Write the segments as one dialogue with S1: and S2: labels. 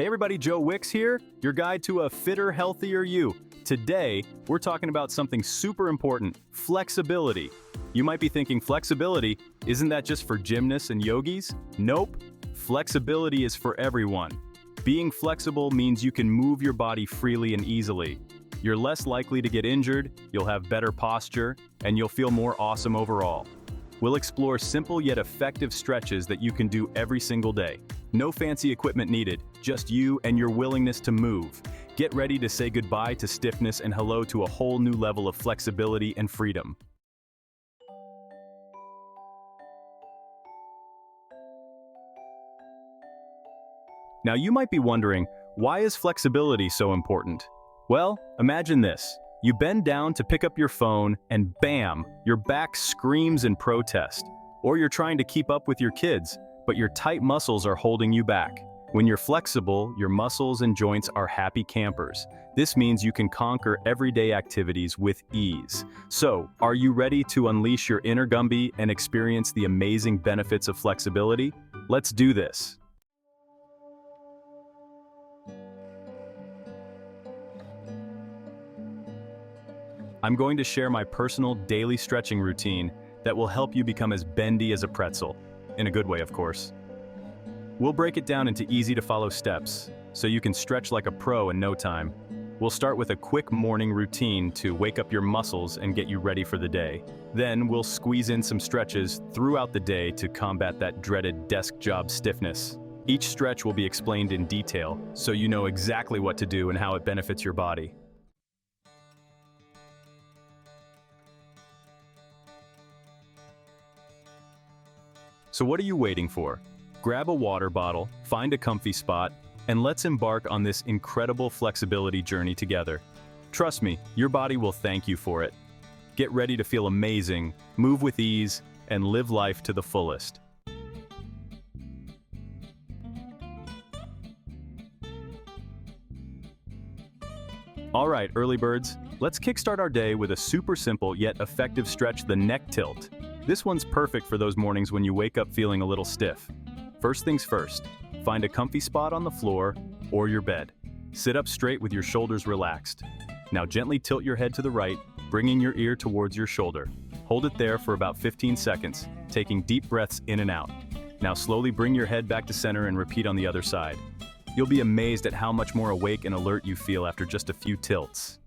S1: Hey everybody, Joe Wicks here, your guide to a fitter, healthier you. Today, we're talking about something super important, flexibility. You might be thinking, flexibility, isn't that just for gymnasts and yogis? Nope, flexibility is for everyone. Being flexible means you can move your body freely and easily. You're less likely to get injured, you'll have better posture, and you'll feel more awesome overall. We'll explore simple yet effective stretches that you can do every single day. No fancy equipment needed, just you and your willingness to move. Get ready to say goodbye to stiffness and hello to a whole new level of flexibility and freedom. Now you might be wondering, why is flexibility so important? Well, imagine this. You bend down to pick up your phone and bam, your back screams in protest. Or you're trying to keep up with your kids, but your tight muscles are holding you back. When you're flexible, your muscles and joints are happy campers. This means you can conquer everyday activities with ease. So, are you ready to unleash your inner Gumby and experience the amazing benefits of flexibility? Let's do this. I'm going to share my personal daily stretching routine that will help you become as bendy as a pretzel. In a good way, of course. We'll break it down into easy-to-follow steps, so you can stretch like a pro in no time. We'll start with a quick morning routine to wake up your muscles and get you ready for the day. Then we'll squeeze in some stretches throughout the day to combat that dreaded desk job stiffness. Each stretch will be explained in detail, so you know exactly what to do and how it benefits your body. So what are you waiting for? Grab a water bottle, find a comfy spot, and let's embark on this incredible flexibility journey together. Trust me, your body will thank you for it. Get ready to feel amazing, move with ease, and live life to the fullest. All right, early birds, let's kickstart our day with a super simple yet effective stretch, the neck tilt. This one's perfect for those mornings when you wake up feeling a little stiff. First things first, find a comfy spot on the floor or your bed. Sit up straight with your shoulders relaxed. Now gently tilt your head to the right, bringing your ear towards your shoulder. Hold it there for about 15 seconds, taking deep breaths in and out. Now slowly bring your head back to center and repeat on the other side. You'll be amazed at how much more awake and alert you feel after just a few tilts.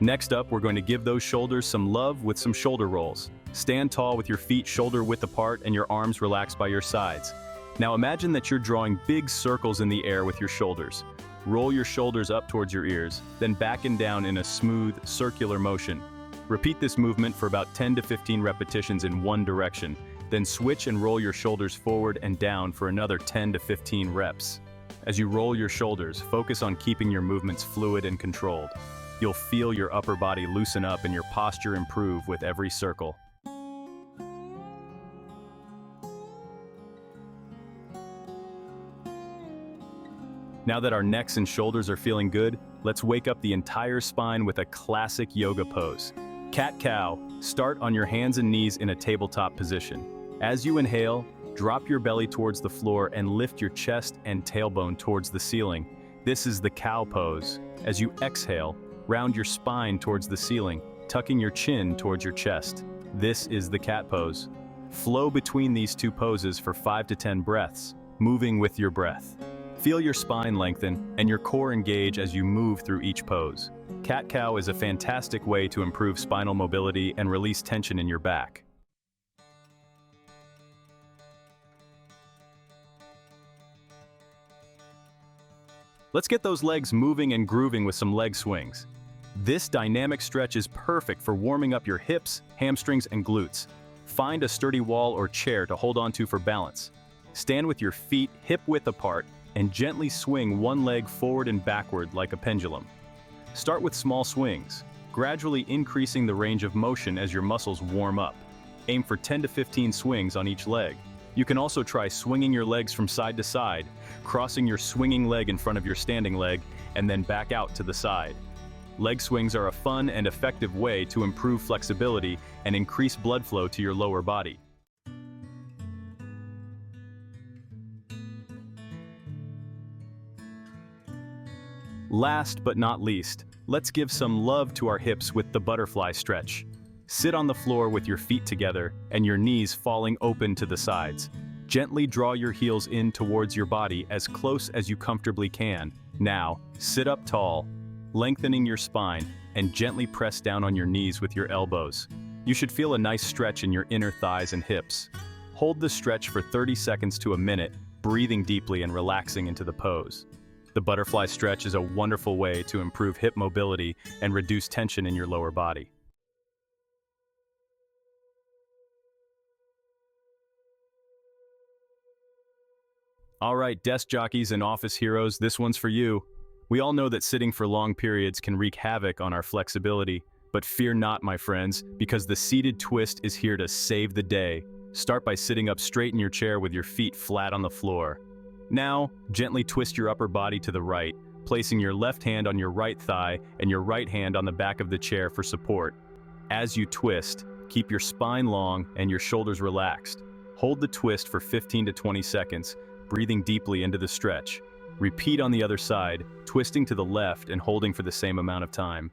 S1: Next up, we're going to give those shoulders some love with some shoulder rolls. Stand tall with your feet shoulder width apart and your arms relaxed by your sides. Now imagine that you're drawing big circles in the air with your shoulders. Roll your shoulders up towards your ears, then back and down in a smooth, circular motion. Repeat this movement for about 10 to 15 repetitions in one direction, then switch and roll your shoulders forward and down for another 10 to 15 reps. As you roll your shoulders, focus on keeping your movements fluid and controlled. You'll feel your upper body loosen up and your posture improve with every circle. Now that our necks and shoulders are feeling good, let's wake up the entire spine with a classic yoga pose. Cat-cow, start on your hands and knees in a tabletop position. As you inhale, drop your belly towards the floor and lift your chest and tailbone towards the ceiling. This is the cow pose. As you exhale, round your spine towards the ceiling, tucking your chin towards your chest. This is the cat pose. Flow between these two poses for 5 to 10 breaths, moving with your breath. Feel your spine lengthen and your core engage as you move through each pose. Cat-cow is a fantastic way to improve spinal mobility and release tension in your back. Let's get those legs moving and grooving with some leg swings. This dynamic stretch is perfect for warming up your hips, hamstrings, and glutes. Find a sturdy wall or chair to hold onto for balance. Stand with your feet hip-width apart and gently swing one leg forward and backward like a pendulum. Start with small swings, gradually increasing the range of motion as your muscles warm up. Aim for 10 to 15 swings on each leg. You can also try swinging your legs from side to side, crossing your swinging leg in front of your standing leg, and then back out to the side. Leg swings are a fun and effective way to improve flexibility and increase blood flow to your lower body. Last but not least, let's give some love to our hips with the butterfly stretch. Sit on the floor with your feet together and your knees falling open to the sides. Gently draw your heels in towards your body as close as you comfortably can. Now, sit up tall, lengthening your spine, and gently press down on your knees with your elbows. You should feel a nice stretch in your inner thighs and hips. Hold the stretch for 30 seconds to a minute, breathing deeply and relaxing into the pose. The butterfly stretch is a wonderful way to improve hip mobility and reduce tension in your lower body. All right, desk jockeys and office heroes, this one's for you. We all know that sitting for long periods can wreak havoc on our flexibility, but fear not, my friends, because the seated twist is here to save the day. Start by sitting up straight in your chair with your feet flat on the floor. Now, gently twist your upper body to the right, placing your left hand on your right thigh and your right hand on the back of the chair for support. As you twist, keep your spine long and your shoulders relaxed. Hold the twist for 15 to 20 seconds, breathing deeply into the stretch. Repeat on the other side, twisting to the left and holding for the same amount of time.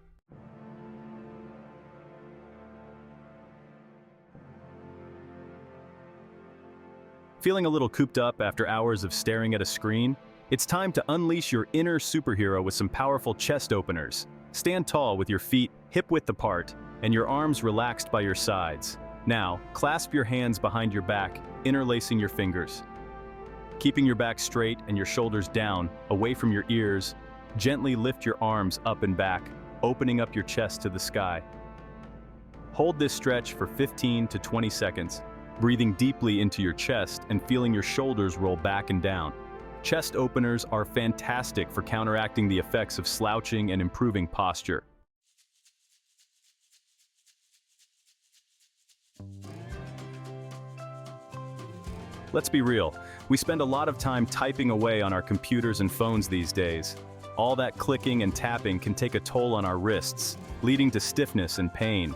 S1: Feeling a little cooped up after hours of staring at a screen? It's time to unleash your inner superhero with some powerful chest openers. Stand tall with your feet hip-width apart and your arms relaxed by your sides. Now, clasp your hands behind your back, interlacing your fingers. Keeping your back straight and your shoulders down, away from your ears, gently lift your arms up and back, opening up your chest to the sky. Hold this stretch for 15 to 20 seconds, breathing deeply into your chest and feeling your shoulders roll back and down. Chest openers are fantastic for counteracting the effects of slouching and improving posture. Let's be real, we spend a lot of time typing away on our computers and phones these days. All that clicking and tapping can take a toll on our wrists, leading to stiffness and pain.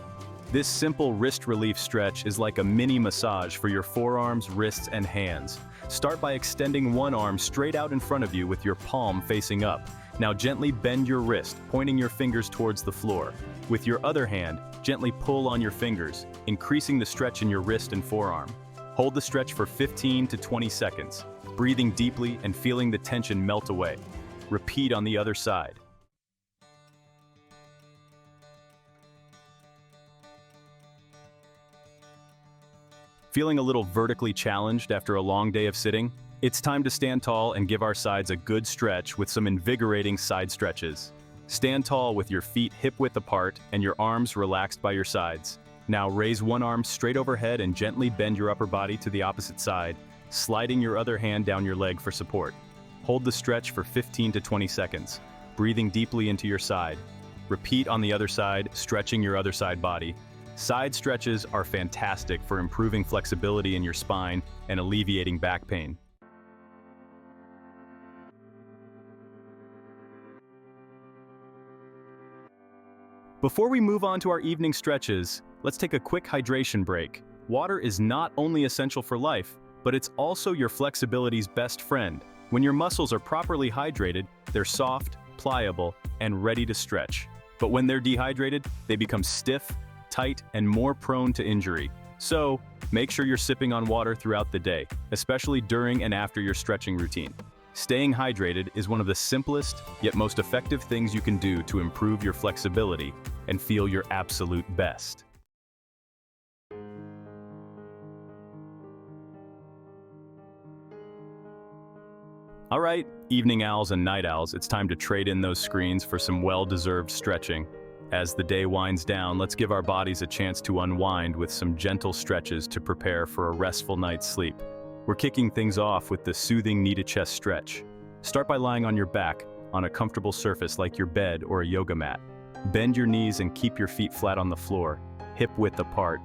S1: This simple wrist relief stretch is like a mini massage for your forearms, wrists, and hands. Start by extending one arm straight out in front of you with your palm facing up. Now gently bend your wrist, pointing your fingers towards the floor. With your other hand, gently pull on your fingers, increasing the stretch in your wrist and forearm. Hold the stretch for 15 to 20 seconds, breathing deeply and feeling the tension melt away. Repeat on the other side. Feeling a little vertically challenged after a long day of sitting? It's time to stand tall and give our sides a good stretch with some invigorating side stretches. Stand tall with your feet hip-width apart and your arms relaxed by your sides. Now raise one arm straight overhead and gently bend your upper body to the opposite side, sliding your other hand down your leg for support. Hold the stretch for 15 to 20 seconds, breathing deeply into your side. Repeat on the other side, stretching your other side body. Side stretches are fantastic for improving flexibility in your spine and alleviating back pain. Before we move on to our evening stretches, let's take a quick hydration break. Water is not only essential for life, but it's also your flexibility's best friend. When your muscles are properly hydrated, they're soft, pliable, and ready to stretch. But when they're dehydrated, they become stiff, tight, and more prone to injury. So, make sure you're sipping on water throughout the day, especially during and after your stretching routine. Staying hydrated is one of the simplest, yet most effective things you can do to improve your flexibility and feel your absolute best. All right, evening owls and night owls, it's time to trade in those screens for some well-deserved stretching. As the day winds down, let's give our bodies a chance to unwind with some gentle stretches to prepare for a restful night's sleep. We're kicking things off with the soothing knee-to-chest stretch. Start by lying on your back, on a comfortable surface like your bed or a yoga mat. Bend your knees and keep your feet flat on the floor, hip-width apart.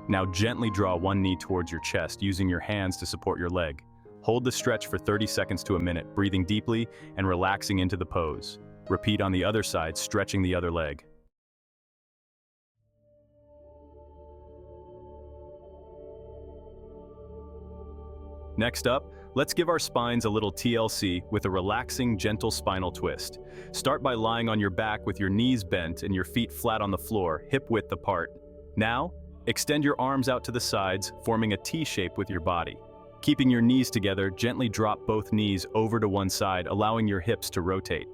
S1: Now gently draw one knee towards your chest, using your hands to support your leg. Hold the stretch for 30 seconds to a minute, breathing deeply and relaxing into the pose. Repeat on the other side, stretching the other leg. Next up, let's give our spines a little TLC with a relaxing, gentle spinal twist. Start by lying on your back with your knees bent and your feet flat on the floor, hip-width apart. Now, extend your arms out to the sides, forming a T shape with your body. Keeping your knees together, gently drop both knees over to one side, allowing your hips to rotate.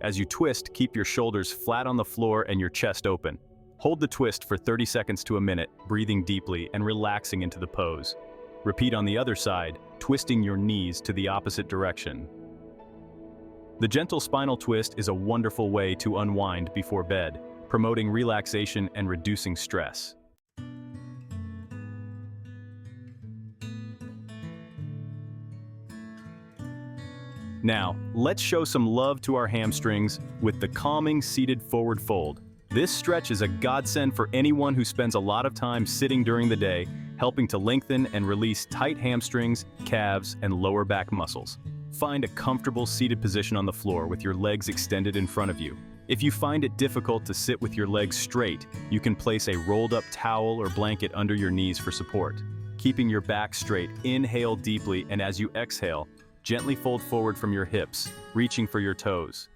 S1: As you twist, keep your shoulders flat on the floor and your chest open. Hold the twist for 30 seconds to a minute, breathing deeply and relaxing into the pose. Repeat on the other side, twisting your knees to the opposite direction. The gentle spinal twist is a wonderful way to unwind before bed, promoting relaxation and reducing stress. Now, let's show some love to our hamstrings with the calming seated forward fold. This stretch is a godsend for anyone who spends a lot of time sitting during the day, helping to lengthen and release tight hamstrings, calves, and lower back muscles. Find a comfortable seated position on the floor with your legs extended in front of you. If you find it difficult to sit with your legs straight, you can place a rolled-up towel or blanket under your knees for support. Keeping your back straight, inhale deeply, and as you exhale, gently fold forward from your hips, reaching for your toes.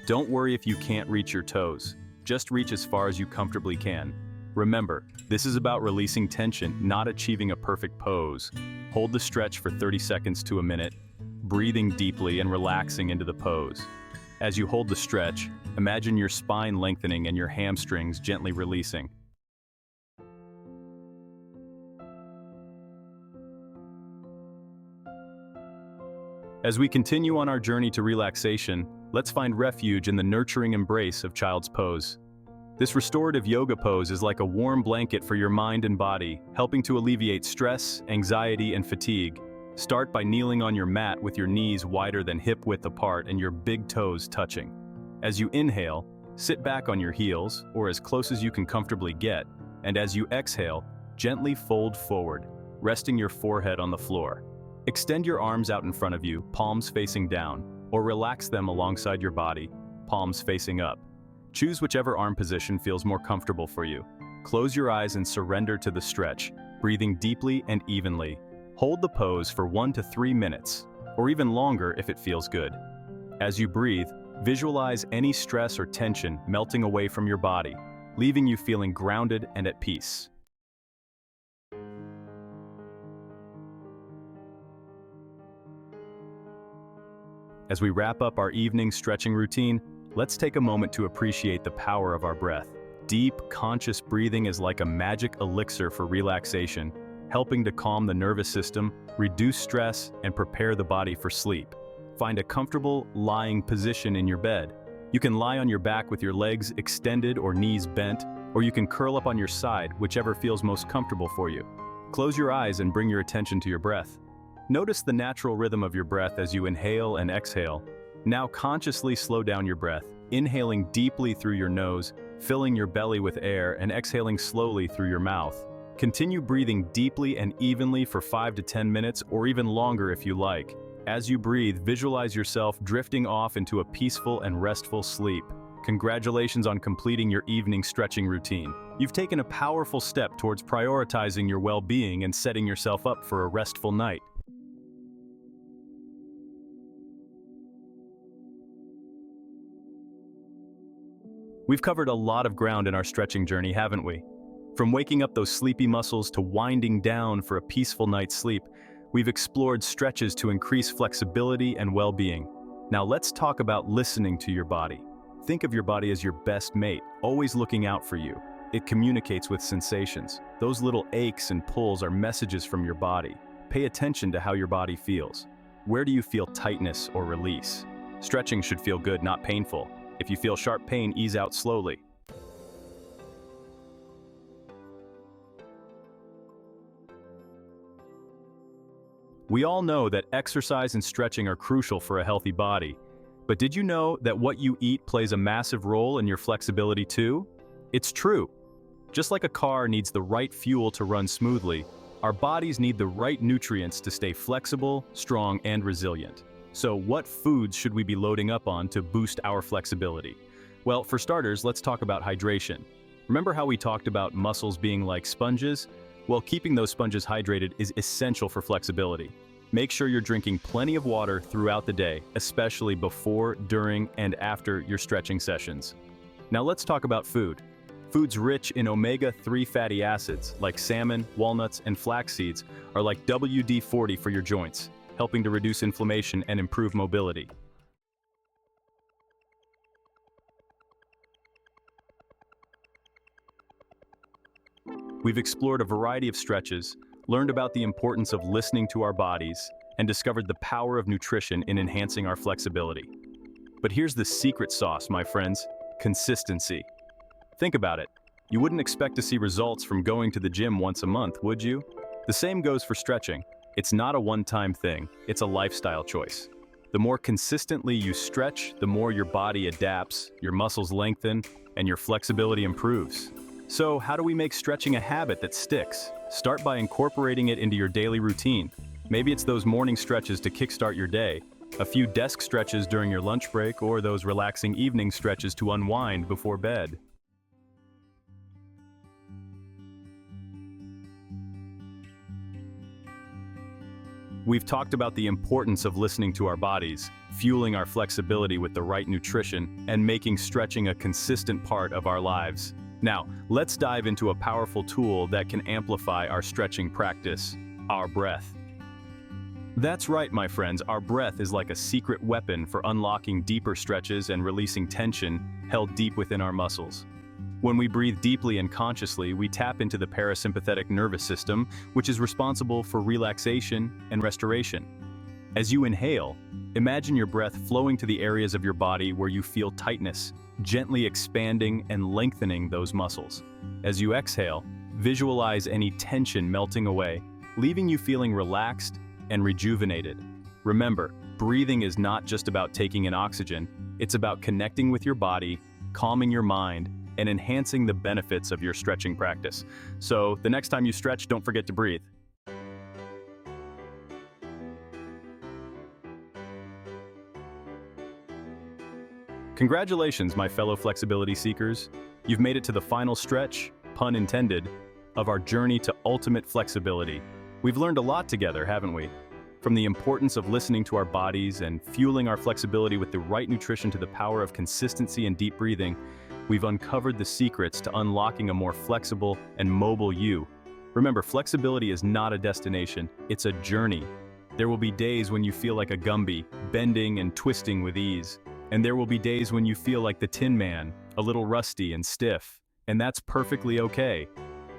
S1: Don't worry if you can't reach your toes. Just reach as far as you comfortably can. Remember, this is about releasing tension, not achieving a perfect pose. Hold the stretch for 30 seconds to a minute, breathing deeply and relaxing into the pose. As you hold the stretch, imagine your spine lengthening and your hamstrings gently releasing. As we continue on our journey to relaxation, let's find refuge in the nurturing embrace of child's pose. This restorative yoga pose is like a warm blanket for your mind and body, helping to alleviate stress, anxiety, and fatigue. Start by kneeling on your mat with your knees wider than hip-width apart and your big toes touching. As you inhale, sit back on your heels, or as close as you can comfortably get, and as you exhale, gently fold forward, resting your forehead on the floor. Extend your arms out in front of you, palms facing down, or relax them alongside your body, palms facing up. Choose whichever arm position feels more comfortable for you. Close your eyes and surrender to the stretch, breathing deeply and evenly. Hold the pose for 1 to 3 minutes, or even longer if it feels good. As you breathe, visualize any stress or tension melting away from your body, leaving you feeling grounded and at peace. As we wrap up our evening stretching routine, let's take a moment to appreciate the power of our breath. Deep, conscious breathing is like a magic elixir for relaxation, helping to calm the nervous system, reduce stress, and prepare the body for sleep. Find a comfortable, lying position in your bed. You can lie on your back with your legs extended or knees bent, or you can curl up on your side, whichever feels most comfortable for you. Close your eyes and bring your attention to your breath. Notice the natural rhythm of your breath as you inhale and exhale. Now consciously slow down your breath, inhaling deeply through your nose, filling your belly with air, and exhaling slowly through your mouth. Continue breathing deeply and evenly for 5 to 10 minutes, or even longer if you like. As you breathe, visualize yourself drifting off into a peaceful and restful sleep. Congratulations on completing your evening stretching routine. You've taken a powerful step towards prioritizing your well-being and setting yourself up for a restful night. We've covered a lot of ground in our stretching journey, haven't we? From waking up those sleepy muscles to winding down for a peaceful night's sleep, we've explored stretches to increase flexibility and well-being. Now let's talk about listening to your body. Think of your body as your best mate, always looking out for you. It communicates with sensations. Those little aches and pulls are messages from your body. Pay attention to how your body feels. Where do you feel tightness or release? Stretching should feel good, not painful. If you feel sharp pain, ease out slowly. We all know that exercise and stretching are crucial for a healthy body. But did you know that what you eat plays a massive role in your flexibility too? It's true. Just like a car needs the right fuel to run smoothly, our bodies need the right nutrients to stay flexible, strong, and resilient. So what foods should we be loading up on to boost our flexibility? Well, for starters, let's talk about hydration. Remember how we talked about muscles being like sponges? Well, keeping those sponges hydrated is essential for flexibility. Make sure you're drinking plenty of water throughout the day, especially before, during, and after your stretching sessions. Now let's talk about food. Foods rich in omega-3 fatty acids, like salmon, walnuts, and flax seeds, are like WD-40 for your joints, helping to reduce inflammation and improve mobility. We've explored a variety of stretches, learned about the importance of listening to our bodies, and discovered the power of nutrition in enhancing our flexibility. But here's the secret sauce, my friends: consistency. Think about it. You wouldn't expect to see results from going to the gym once a month, would you? The same goes for stretching. It's not a one-time thing, it's a lifestyle choice. The more consistently you stretch, the more your body adapts, your muscles lengthen, and your flexibility improves. So, how do we make stretching a habit that sticks? Start by incorporating it into your daily routine. Maybe it's those morning stretches to kickstart your day, a few desk stretches during your lunch break, or those relaxing evening stretches to unwind before bed. We've talked about the importance of listening to our bodies, fueling our flexibility with the right nutrition, and making stretching a consistent part of our lives. Now, let's dive into a powerful tool that can amplify our stretching practice: our breath. That's right, my friends, our breath is like a secret weapon for unlocking deeper stretches and releasing tension held deep within our muscles. When we breathe deeply and consciously, we tap into the parasympathetic nervous system, which is responsible for relaxation and restoration. As you inhale, imagine your breath flowing to the areas of your body where you feel tightness, gently expanding and lengthening those muscles. As you exhale, visualize any tension melting away, leaving you feeling relaxed and rejuvenated. Remember, breathing is not just about taking in oxygen, it's about connecting with your body, calming your mind, and enhancing the benefits of your stretching practice. So, the next time you stretch, don't forget to breathe. Congratulations, my fellow flexibility seekers. You've made it to the final stretch, pun intended, of our journey to ultimate flexibility. We've learned a lot together, haven't we? From the importance of listening to our bodies and fueling our flexibility with the right nutrition to the power of consistency and deep breathing, we've uncovered the secrets to unlocking a more flexible and mobile you. Remember, flexibility is not a destination, it's a journey. There will be days when you feel like a Gumby, bending and twisting with ease. And there will be days when you feel like the Tin Man, a little rusty and stiff. And that's perfectly okay.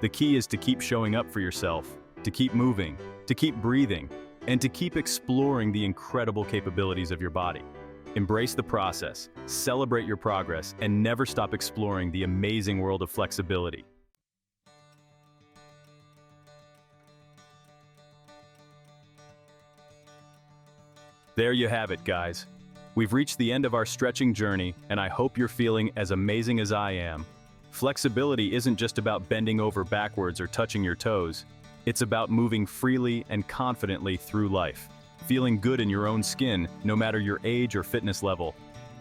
S1: The key is to keep showing up for yourself, to keep moving, to keep breathing, and to keep exploring the incredible capabilities of your body. Embrace the process, celebrate your progress, and never stop exploring the amazing world of flexibility. There you have it, guys. We've reached the end of our stretching journey, and I hope you're feeling as amazing as I am. Flexibility isn't just about bending over backwards or touching your toes. It's about moving freely and confidently through life, feeling good in your own skin, no matter your age or fitness level,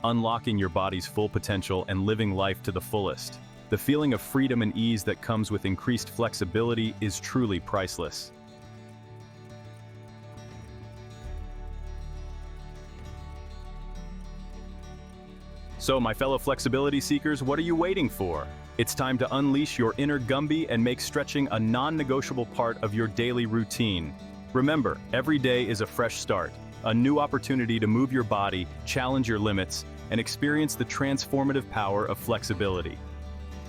S1: unlocking your body's full potential and living life to the fullest. The feeling of freedom and ease that comes with increased flexibility is truly priceless. So, my fellow flexibility seekers, what are you waiting for? It's time to unleash your inner Gumby and make stretching a non-negotiable part of your daily routine. Remember, every day is a fresh start, a new opportunity to move your body, challenge your limits, and experience the transformative power of flexibility.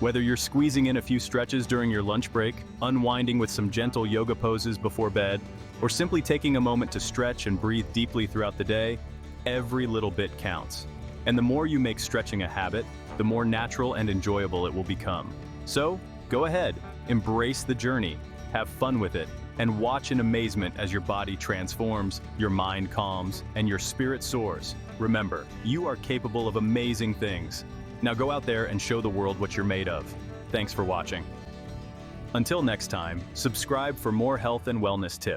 S1: Whether you're squeezing in a few stretches during your lunch break, unwinding with some gentle yoga poses before bed, or simply taking a moment to stretch and breathe deeply throughout the day, every little bit counts. And the more you make stretching a habit, the more natural and enjoyable it will become. So, go ahead, embrace the journey, have fun with it, and watch in amazement as your body transforms, your mind calms, and your spirit soars. Remember, you are capable of amazing things. Now go out there and show the world what you're made of. Thanks for watching. Until next time, subscribe for more health and wellness tips.